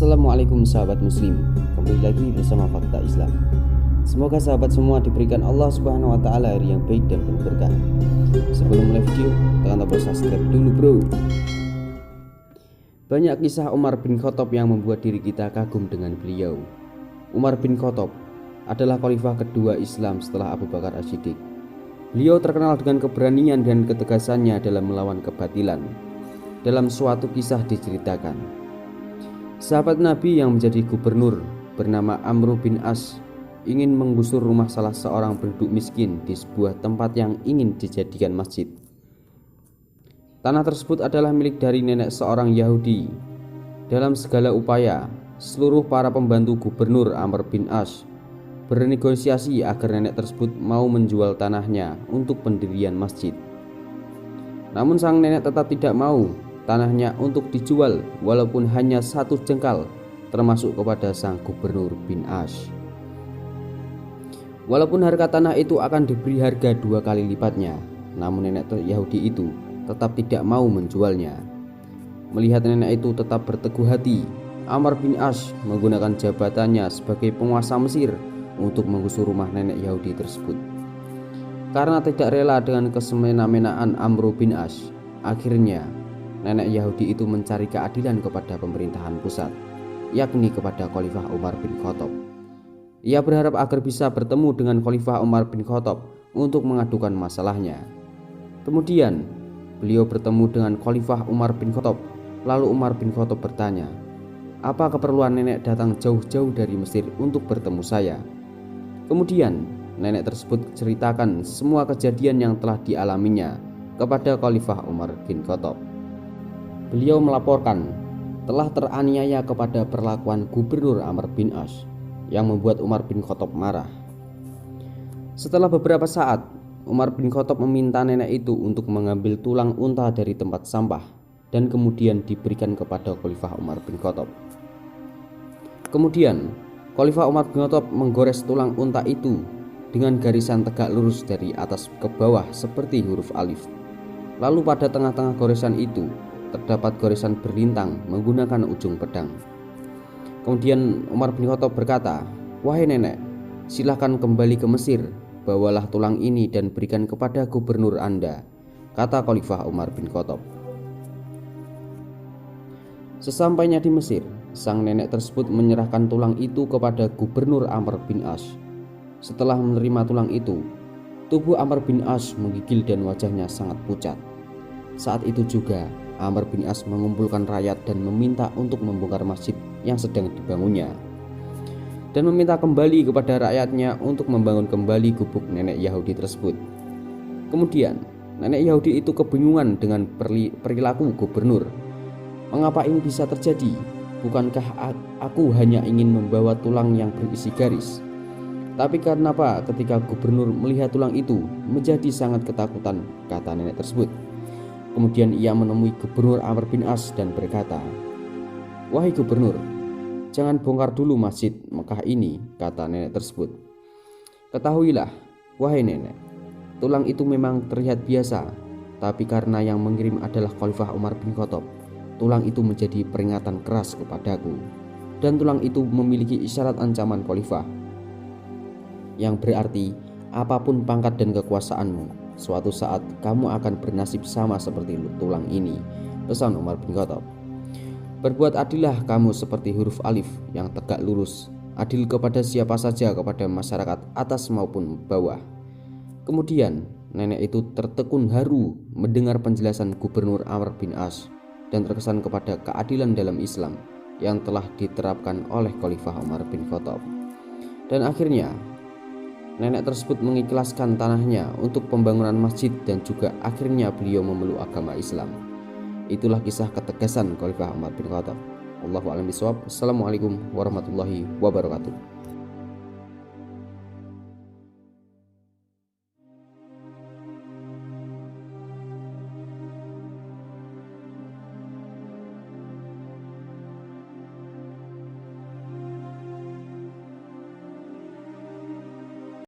Assalamualaikum sahabat muslim, kembali lagi bersama Fakta Islam. Semoga sahabat semua diberikan Allah Subhanahu wa taala hari yang baik dan penuh berkah. Sebelum mulai video, tekan tombol subscribe dulu bro. Banyak kisah Umar bin Khattab yang membuat diri kita kagum dengan beliau. Umar bin Khattab adalah khalifah kedua Islam setelah Abu Bakar As-Siddiq. Beliau terkenal dengan keberanian dan ketegasannya dalam melawan kebatilan. Dalam suatu kisah diceritakan, sahabat Nabi yang menjadi gubernur bernama Amr bin As ingin menggusur rumah salah seorang penduduk miskin di sebuah tempat yang ingin dijadikan masjid. Tanah tersebut adalah milik dari nenek seorang Yahudi. Dalam segala upaya, seluruh para pembantu gubernur Amr bin As bernegosiasi agar nenek tersebut mau menjual tanahnya untuk pendirian masjid. Namun sang nenek tetap tidak mau tanahnya untuk dijual walaupun hanya 1 jengkal, termasuk kepada sang gubernur bin As. Walaupun harga tanah itu akan diberi harga 2 kali lipatnya, namun nenek Yahudi itu tetap tidak mau menjualnya. Melihat nenek itu tetap berteguh hati, Amr bin As menggunakan jabatannya sebagai penguasa Mesir untuk menggusur rumah nenek Yahudi tersebut. Karena tidak rela dengan kesemena-menaan Amr bin As, akhirnya nenek Yahudi itu mencari keadilan kepada pemerintahan pusat, yakni kepada Khalifah Umar bin Khattab. Ia berharap agar bisa bertemu dengan Khalifah Umar bin Khattab untuk mengadukan masalahnya. Kemudian beliau bertemu dengan Khalifah Umar bin Khattab. Lalu Umar bin Khattab bertanya, "Apa keperluan nenek datang jauh-jauh dari Mesir untuk bertemu saya?" Kemudian nenek tersebut ceritakan semua kejadian yang telah dialaminya kepada Khalifah Umar bin Khattab. Beliau melaporkan telah teraniaya kepada perlakuan gubernur Amr bin As yang membuat Umar bin Khattab marah. Setelah beberapa saat, Umar bin Khattab meminta nenek itu untuk mengambil tulang unta dari tempat sampah dan kemudian diberikan kepada Khalifah Umar bin Khattab. Kemudian Khalifah Umar bin Khattab menggores tulang unta itu dengan garisan tegak lurus dari atas ke bawah seperti huruf alif. Lalu pada tengah-tengah goresan itu terdapat goresan berlintang menggunakan ujung pedang. Kemudian Umar bin Khattab berkata, "Wahai nenek, silahkan kembali ke Mesir, bawalah tulang ini dan berikan kepada gubernur Anda," kata Khalifah Umar bin Khattab. Sesampainya di Mesir, sang nenek tersebut menyerahkan tulang itu kepada gubernur Amr bin As. Setelah menerima tulang itu, tubuh Amr bin As menggigil dan wajahnya sangat pucat. Saat itu juga Amr bin As mengumpulkan rakyat dan meminta untuk membongkar masjid yang sedang dibangunnya, dan meminta kembali kepada rakyatnya untuk membangun kembali gubuk nenek Yahudi tersebut. Kemudian nenek Yahudi itu kebingungan dengan perilaku gubernur. "Mengapa ini bisa terjadi? Bukankah aku hanya ingin membawa tulang yang berisi garis? Tapi kenapa ketika gubernur melihat tulang itu menjadi sangat ketakutan?" kata nenek tersebut. Kemudian ia menemui gubernur Amr bin As dan berkata, "Wahai gubernur, jangan bongkar dulu masjid Mekah ini," kata nenek tersebut. "Ketahuilah, wahai nenek, tulang itu memang terlihat biasa, tapi karena yang mengirim adalah Khalifah Umar bin Khattab, tulang itu menjadi peringatan keras kepadaku. Dan tulang itu memiliki isyarat ancaman Khalifah, yang berarti apapun pangkat dan kekuasaanmu, suatu saat kamu akan bernasib sama seperti tulang ini," pesan Umar bin Khattab. "Berbuat adillah kamu seperti huruf alif yang tegak lurus, adil kepada siapa saja, kepada masyarakat atas maupun bawah." Kemudian nenek itu tertekun haru mendengar penjelasan gubernur Amr bin As dan terkesan kepada keadilan dalam Islam yang telah diterapkan oleh Khalifah Umar bin Khattab. Dan akhirnya nenek tersebut mengikhlaskan tanahnya untuk pembangunan masjid dan juga akhirnya beliau memeluk agama Islam. Itulah kisah ketegasan Khalifah Umar bin Khattab. Wallahu a'lam bishawab. Assalamualaikum warahmatullahi wabarakatuh.